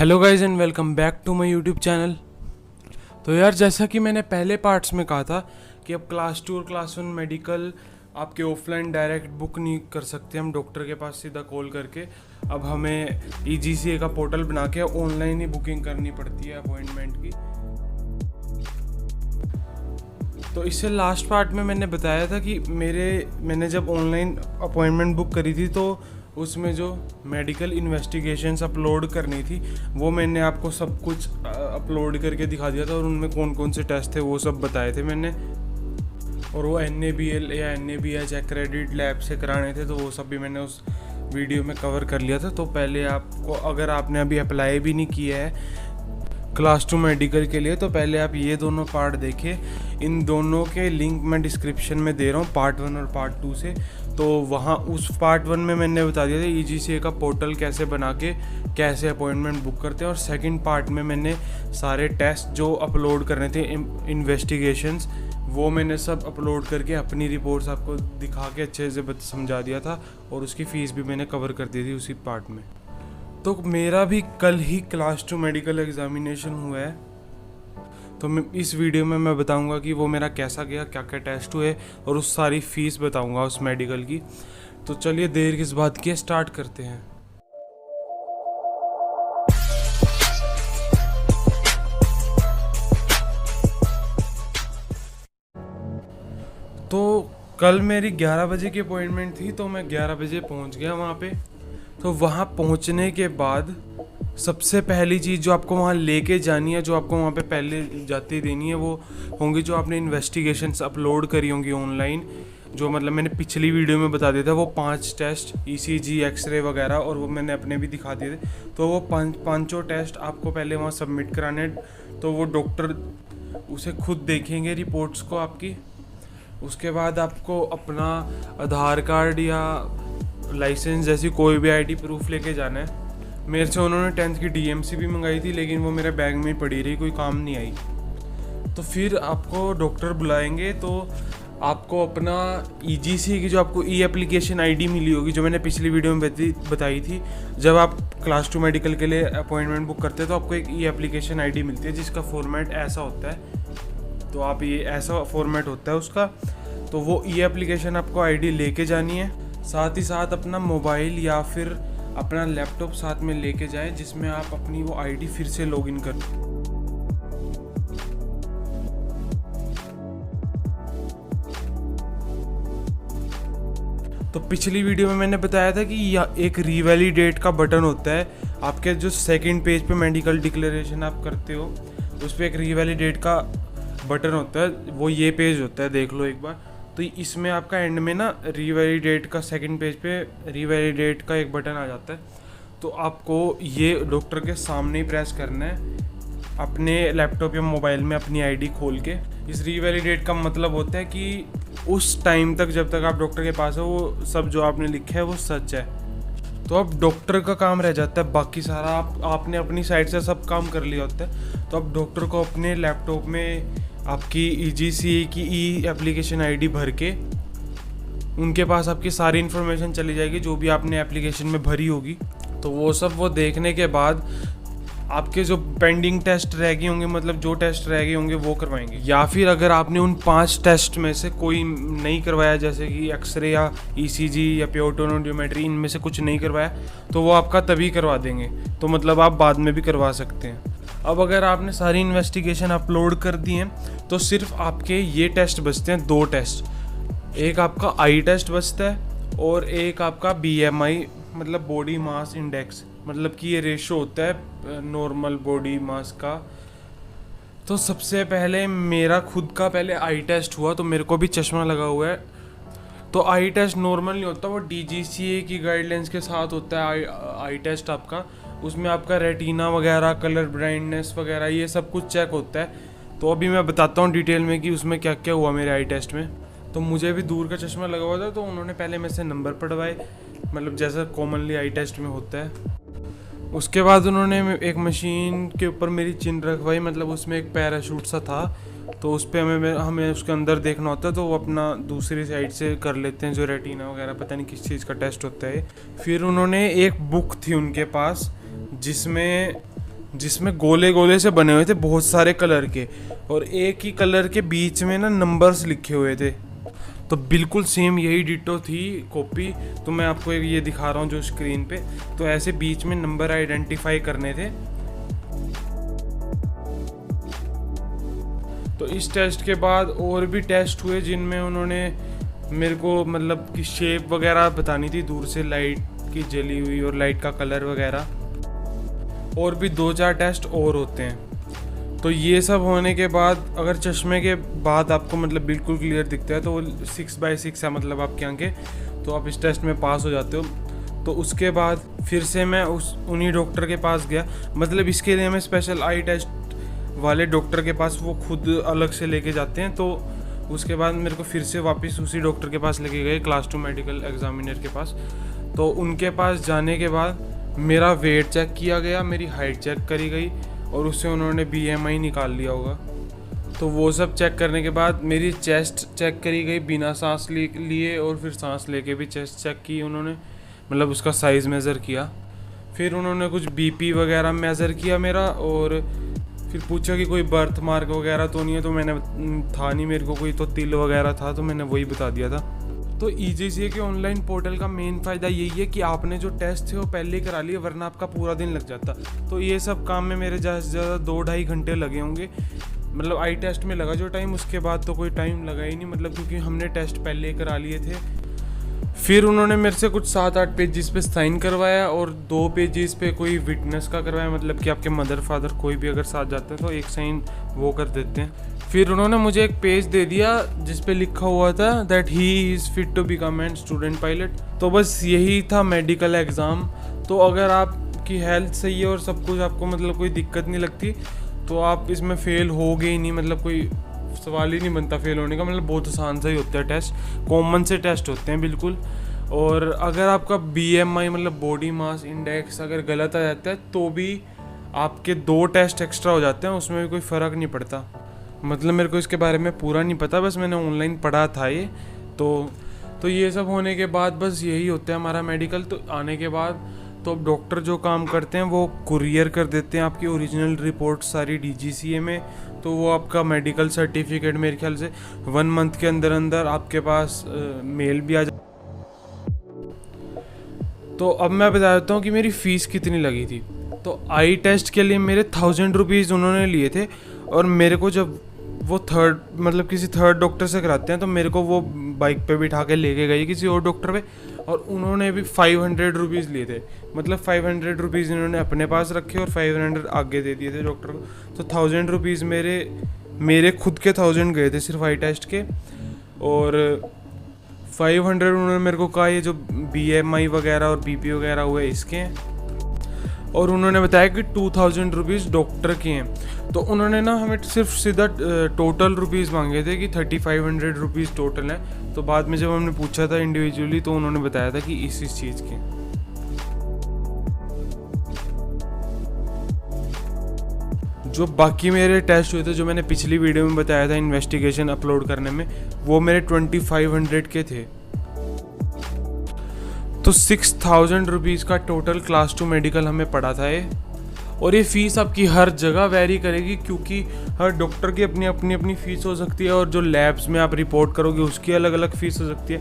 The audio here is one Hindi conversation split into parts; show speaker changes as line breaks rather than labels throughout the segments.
Hello guys and welcome back to my YouTube channel. तो यार, जैसा कि मैंने पहले पार्ट्स में कहा था कि अब क्लास 2 और क्लास 1 मेडिकल आपके ऑफलाइन डायरेक्ट बुक नहीं कर सकते हम डॉक्टर के पास सीधा कॉल करके। अब हमें ईजीसीए का पोर्टल बना के ऑनलाइन ही बुकिंग करनी पड़ती है अपॉइंटमेंट की। तो इससे लास्ट पार्ट में मैंने बताया था कि मैंने जब ऑनलाइन अपॉइंटमेंट बुक करी थी तो उसमें जो मेडिकल इन्वेस्टिगेशंस अपलोड करनी थी वो मैंने आपको सब कुछ अपलोड करके दिखा दिया था, और उनमें कौन कौन से टेस्ट थे वो सब बताए थे मैंने। और वो NABL या NABH एक्रेडिट लैब से कराने थे, तो वो सब भी मैंने उस वीडियो में कवर कर लिया था। तो पहले आपको, अगर आपने अभी अप्लाई भी नहीं किया है क्लास 2 मेडिकल के लिए, तो पहले आप ये दोनों पार्ट देखें। इन दोनों के लिंक मैं डिस्क्रिप्शन में दे रहा हूँ, पार्ट 1 और पार्ट 2 से। तो वहाँ उस पार्ट 1 में मैंने बता दिया था ईजीसीए का पोर्टल कैसे बना के कैसे अपॉइंटमेंट बुक करते हैं, और सेकंड पार्ट में मैंने सारे टेस्ट जो अपलोड करने थे, इन्वेस्टिगेशंस, वो मैंने सब अपलोड करके अपनी रिपोर्ट्स आपको दिखा के अच्छे से समझा दिया था, और उसकी फ़ीस भी मैंने कवर कर दी थी उसी पार्ट में। तो मेरा भी कल ही क्लास 2 मेडिकल एग्जामिनेशन हुआ है, तो मैं इस वीडियो में मैं बताऊंगा कि वो मेरा कैसा गया, क्या क्या टेस्ट हुए, और उस सारी फीस बताऊंगा उस मेडिकल की। तो चलिए देर किस बात की, स्टार्ट करते हैं। तो कल मेरी 11 बजे की अपॉइंटमेंट थी, तो मैं 11 बजे पहुंच गया वहाँ पे। तो वहाँ पहुँचने के बाद सबसे पहली चीज़ जो आपको वहाँ लेके जानी है, जो आपको वहाँ पे पहले जाते ही देनी है, वो होंगी जो आपने इन्वेस्टिगेशंस अपलोड करी होंगी ऑनलाइन। जो मतलब मैंने पिछली वीडियो में बता दिया था, वो 5 टेस्ट ECG, एक्सरे वगैरह, और वो मैंने अपने भी दिखा दिए थे। तो वो पाँचों टेस्ट आपको पहले वहाँ सबमिट कराने। तो वो डॉक्टर उसे खुद देखेंगे रिपोर्ट्स को आपकी। उसके बाद आपको अपना आधार कार्ड या लाइसेंस जैसी कोई भी ID प्रूफ लेके जाना है। मेरे से उन्होंने 10th की DMC भी मंगाई थी, लेकिन वो मेरे बैग में ही पड़ी रही, कोई काम नहीं आई। तो फिर आपको डॉक्टर बुलाएंगे, तो आपको अपना EGC की जो आपको एप्लीकेशन ID मिली होगी, जो मैंने पिछली वीडियो में बताई थी, जब आप क्लास 2 मेडिकल के लिए अपॉइंटमेंट बुक करते हैं तो आपको एक एप्लीकेशन ID मिलती है, जिसका फॉर्मेट ऐसा होता है। तो आप ये ऐसा फॉर्मेट होता है उसका। तो वो एप्लीकेशन आपको ID लेके जानी है। साथ ही साथ अपना मोबाइल या फिर अपना लैपटॉप साथ में लेके जाएं, जिसमें आप अपनी वो ID फिर से लॉगिन कर। तो पिछली वीडियो में मैंने बताया था कि एक रीवैलिडेट का बटन होता है आपके जो सेकंड पेज पे मेडिकल डिक्लेरेशन आप करते हो, उस पर एक रीवैलिडेट का बटन होता है। वो ये पेज होता है, देख लो एक बार। तो इसमें आपका एंड में ना रीवैलिडेट का सेकंड पेज पे रीवैलिडेट का एक बटन आ जाता है। तो आपको ये डॉक्टर के सामने ही प्रेस करना है, अपने लैपटॉप या मोबाइल में अपनी ID खोल के। इस रीवैलिडेट का मतलब होता है कि उस टाइम तक, जब तक आप डॉक्टर के पास हो, वो सब जो आपने लिखा है वो सच है। तो अब डॉक्टर का काम रह जाता है, बाकी सारा आपने अपनी साइड से सब काम कर लिया होता है। तो अब डॉक्टर को अपने लैपटॉप में आपकी EGCA की एप्लीकेशन ID भर के उनके पास आपकी सारी इन्फॉर्मेशन चली जाएगी, जो भी आपने एप्लीकेशन में भरी होगी। तो वो सब वो देखने के बाद आपके जो पेंडिंग टेस्ट रह गए होंगे, मतलब जो टेस्ट रह गए होंगे वो करवाएंगे। या फिर अगर आपने उन 5 टेस्ट में से कोई नहीं करवाया, जैसे कि एक्सरे या ECG या प्योटोनोड्योमेट्री, इनमें से कुछ नहीं करवाया, तो वो आपका तभी करवा देंगे। तो मतलब आप बाद में भी करवा सकते हैं। अब अगर आपने सारी इन्वेस्टिगेशन अपलोड कर दी हैं, तो सिर्फ आपके ये टेस्ट बचते हैं, 2 टेस्ट। एक आपका आई टेस्ट बचता है, और एक आपका BMI, मतलब बॉडी मास इंडेक्स, मतलब कि ये रेशो होता है नॉर्मल बॉडी मास का। तो सबसे पहले मेरा खुद का पहले आई टेस्ट हुआ, तो मेरे को भी चश्मा लगा हुआ है। तो आई टेस्ट नॉर्मल नहीं होता, वो DGCA की गाइडलाइंस के साथ होता है आई टेस्ट आपका। उसमें आपका रेटिना वगैरह, कलर ब्लाइंडनेस वगैरह, ये सब कुछ चेक होता है। तो अभी मैं बताता हूँ डिटेल में कि उसमें क्या क्या हुआ मेरे आई टेस्ट में। तो मुझे भी दूर का चश्मा लगा हुआ था, तो उन्होंने पहले मेरे से नंबर पढ़वाए, मतलब जैसा कॉमनली आई टेस्ट में होता है। उसके बाद उन्होंने एक मशीन के ऊपर मेरी चिन रखवाई, मतलब उसमें एक पैराशूट सा था। तो उस पर हमें उसके अंदर देखना होता है, तो वो अपना दूसरी साइड से कर लेते हैं, जो रेटिना वगैरह पता नहीं किस चीज़ का टेस्ट होता है। फिर उन्होंने एक बुक थी उनके पास, जिसमें जिसमें गोले गोले से बने हुए थे बहुत सारे कलर के, और एक ही कलर के बीच में ना नंबर्स लिखे हुए थे। तो बिल्कुल सेम यही डिटो थी कॉपी। तो मैं आपको ये दिखा रहा हूँ जो स्क्रीन पे, तो ऐसे बीच में नंबर आइडेंटिफाई करने थे। तो इस टेस्ट के बाद और भी टेस्ट हुए जिनमें उन्होंने मेरे को मतलब कि शेप वगैरह बतानी थी, दूर से लाइट की जली हुई और लाइट का कलर वगैरह, और भी 2-4 टेस्ट और होते हैं। तो ये सब होने के बाद अगर चश्मे के बाद आपको मतलब बिल्कुल क्लियर दिखता है तो वो 6/6 है मतलब आपकी आंखें, तो आप इस टेस्ट में पास हो जाते हो। तो उसके बाद फिर से मैं उन्हीं डॉक्टर के पास गया, मतलब इसके लिए मैं स्पेशल आई टेस्ट वाले डॉक्टर के पास, वो खुद अलग से लेके जाते हैं। तो उसके बाद मेरे को फिर से वापस उसी डॉक्टर के पास लेके गए, क्लास 2 मेडिकल एग्जामिनर के पास। तो उनके पास जाने के बाद मेरा वेट चेक किया गया, मेरी हाइट चेक करी गई, और उससे उन्होंने BMI निकाल लिया होगा। तो वो सब चेक करने के बाद मेरी चेस्ट चेक करी गई बिना सांस लिए, और फिर सांस लेके भी चेस्ट चेक की उन्होंने, मतलब उसका साइज़ मेज़र किया। फिर उन्होंने कुछ BP वगैरह मेज़र किया मेरा, और फिर पूछा कि कोई बर्थ मार्क वगैरह तो नहीं है, तो मैंने था नहीं मेरे को कोई, तो तिल वगैरह था तो मैंने वही बता दिया था। तो EGCA के ऑनलाइन पोर्टल का मेन फ़ायदा यही है कि आपने जो टेस्ट थे वो पहले ही करा लिए, वरना आपका पूरा दिन लग जाता। तो ये सब काम में मेरे ज़्यादा से ज़्यादा 2-2.5 घंटे लगे होंगे, मतलब आई टेस्ट में लगा जो टाइम, उसके बाद तो कोई टाइम लगा ही नहीं, मतलब क्योंकि हमने टेस्ट पहले ही करा लिए थे। फिर उन्होंने मेरे से कुछ 7-8 पेजेस पे साइन करवाया, और 2 पेजेस पे कोई विटनेस का करवाया, मतलब कि आपके मदर फादर कोई भी अगर साथ जाते हैं तो एक साइन वो कर देते हैं। फिर उन्होंने मुझे एक पेज दे दिया जिस पे लिखा हुआ था that he is fit to become an student pilot. तो बस यही था मेडिकल एग्ज़ाम। तो अगर आपकी हेल्थ सही है और सब कुछ, आपको मतलब कोई दिक्कत नहीं लगती, तो आप इसमें फ़ेल होगे ही नहीं, मतलब कोई सवाल ही नहीं बनता फेल होने का। मतलब बहुत आसान सा ही होता है टेस्ट, कॉमन से टेस्ट होते हैं बिल्कुल। और अगर आपका BMI मतलब बॉडी मास इंडेक्स अगर गलत आ जाता है तो भी आपके 2 टेस्ट एक्स्ट्रा हो जाते हैं, उसमें भी कोई फ़र्क नहीं पड़ता। मतलब मेरे को इसके बारे में पूरा नहीं पता, बस मैंने ऑनलाइन पढ़ा था ये। तो ये सब होने के बाद बस यही होता है हमारा मेडिकल। तो आने के बाद तो अब डॉक्टर जो काम करते हैं वो कुरियर कर देते हैं आपकी ओरिजिनल रिपोर्ट सारी DGCA में। तो वो आपका मेडिकल सर्टिफिकेट मेरे ख्याल से 1 मंथ के अंदर अंदर आपके पास मेल भी आ जाए। तो अब मैं बता देता हूँ कि मेरी फ़ीस कितनी लगी थी। तो आई टेस्ट के लिए मेरे 1000 रुपीज़ उन्होंने लिए थे, और मेरे को जब वो किसी थर्ड डॉक्टर से कराते हैं तो मेरे को वो बाइक पे बिठा के लेके गई किसी और डॉक्टर पे, और उन्होंने भी 500 रुपीज़ लिए थे। मतलब 500 रुपीज़ इन्होंने अपने पास रखे और 500 आगे दे दिए थे डॉक्टर को। तो 1000 रुपीज़ मेरे खुद के 1000 गए थे सिर्फ आई टेस्ट के, और 500 उन्होंने मेरे को कहा ये जो BMI वगैरह और BP वगैरह हुए इसके हैं, और उन्होंने बताया कि 2000 रुपीज़ डॉक्टर के हैं। तो उन्होंने ना हमें सिर्फ सीधा टोटल रुपीज़ मांगे थे कि 3500 रुपीज़ टोटल है। तो बाद में जब हमने पूछा था इंडिविजुअली तो उन्होंने बताया था कि इस चीज़ के। जो बाकी मेरे टेस्ट हुए थे जो मैंने पिछली वीडियो में बताया था इन्वेस्टिगेशन अपलोड करने में, वो मेरे 2500 के थे। तो 6000 रुपीज़ का टोटल क्लास 2 मेडिकल हमें पड़ा था ये। और ये फ़ीस आपकी हर जगह वैरी करेगी, क्योंकि हर डॉक्टर की अपनी फ़ीस हो सकती है, और जो लैब्स में आप रिपोर्ट करोगे उसकी अलग अलग फ़ीस हो सकती है।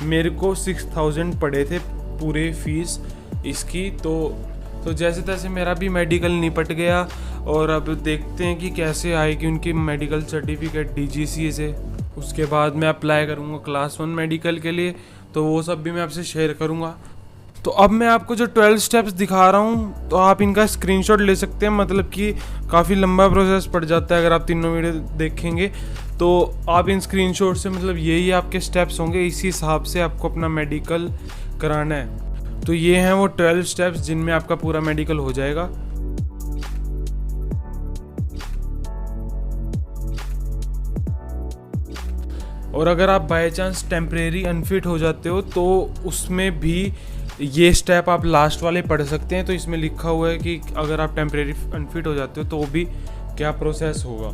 मेरे को 6000 पड़े थे पूरे फ़ीस इसकी। तो जैसे तैसे मेरा भी मेडिकल निपट गया, और अब देखते हैं कि कैसे आएगी उनकी मेडिकल सर्टिफिकेट DGCA से। उसके बाद मैं अप्लाई करूँगा क्लास 1 मेडिकल के लिए, तो वो सब भी मैं आपसे शेयर करूँगा। तो अब मैं आपको जो 12 स्टेप्स दिखा रहा हूँ तो आप इनका स्क्रीनशॉट ले सकते हैं, मतलब कि काफ़ी लंबा प्रोसेस पड़ जाता है अगर आप तीनों वीडियो देखेंगे। तो आप इन स्क्रीनशॉट से मतलब यही आपके स्टेप्स होंगे, इसी हिसाब से आपको अपना मेडिकल कराना है। तो ये हैं वो 12 स्टेप्स जिनमें आपका पूरा मेडिकल हो जाएगा। और अगर आप बाय चांस टेम्परेरी अनफिट हो जाते हो तो उसमें भी ये स्टेप आप लास्ट वाले पढ़ सकते हैं। तो इसमें लिखा हुआ है कि अगर आप टेम्परेरी अनफिट हो जाते हो तो भी क्या प्रोसेस होगा।